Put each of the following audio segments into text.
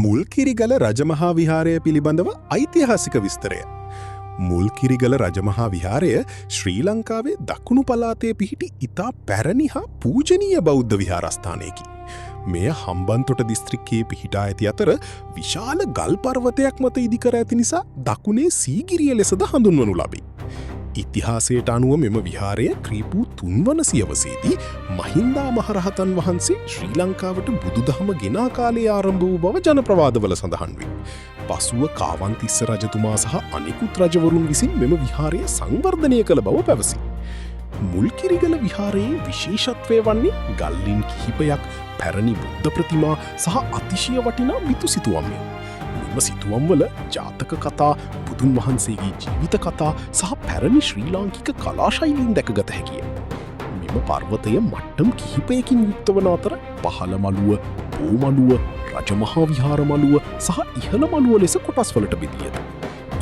මුල්කිරිගල රජමහා විහාරය පිළිබඳව ඓතිහාසික විස්තරය. මුල්කිරිගල රජමහා විහාරය ශ්‍රී ලංකාවේ දකුණු පළාතේ පිහිටි ඉතා පැරණි හා පූජනීය බෞද්ධ විහාරස්ථානයකි. මෙය හම්බන්තොට දිස්ත්‍රික්කයේ පිහිටා ඇති අතර විශාල ගල් පර්වතයක් මත ඉදිකර ඇති නිසා දකුණේ සීගිරිය ලෙසද හඳුන්වනු ලබේ. ඉතිහාසයට අනුව මෙම විහාරය ක්‍රීපූ 3 වන සියවසේදී මහින්දා මහරහතන් වහන්සේ ශ්‍රී ලංකාවට බුදුදහම ගෙනා කාලයේ ආරම්භ වූ බව ජනප්‍රවාදවල සඳහන් වේ. පසුව කාවන්තිස්ස රජතුමා සහ අනෙකුත් රජවරුන් විසින් මෙම විහාරය සංවර්ධනය කළ බව පැවසේ. මුල්කිරිගල විහාරයේ විශේෂත්වය වන්නේ ගල්ලින් කිහිපයක්, පැරණි බුද්ධ ප්‍රතිමා සහ අතිශය වටිනා බිතු සිතුවම්ය. මෙම සිතුවම්වල ජාතක කතා, බුදුන් වහන්සේගේ ජීවිත කතා සහ පැරණි ශ්‍රී ලාංකික කලා ශෛලීන් දැකගත හැකිය. මෙම පර්වතය මට්ටම් කිහිපයකින් යුක්ත වන අතර පහළ මළුව, බෝ මළුව, රජමහා විහාර මළුව සහ ඉහළ මළුව ලෙස කොටස්වලට බෙදී ඇත.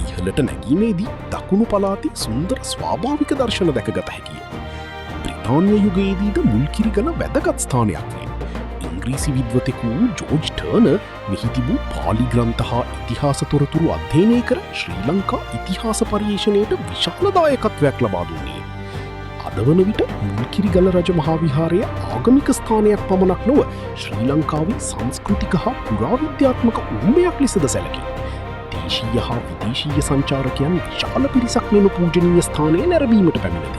ඉහළට නැගීමේදී දකුණු පළාතේ සුන්දර ස්වාභාවික දර්ශන දැකගත හැකිය. බ්‍රිතාන්‍ය යුගයේදීද මුල්කිරිගල වැදගත් ස්ථානයක් වේ. ඉංග්‍රීසි විද්වතෙකු ජෝර්ජ් ටර්නර් මෙහි තිබූ පාලි ග්‍රන්ථ හා ඉතිහාස තොරතුරු අධ්‍යයනය කර ශ්‍රී ලංකා ඉතිහාස පර්යේෂණයට විශාල දායකත්වයක් ලබා දුන්නේ. අද වන විට මුල්කිරිගල රජමහා විහාරය ආගමික ස්ථානයක් පමණක් නොව ශ්‍රී ලංකාවේ සංස්කෘතික හා පුරාවිද්‍යාත්මක උරුමයක් ලෙසද සැලකේ. දේශීය හා විදේශීය සංචාරකයන් විශාල පිරිසක් මෙම පූජනීය ස්ථානය නැරඹීමට පැමිණෙති.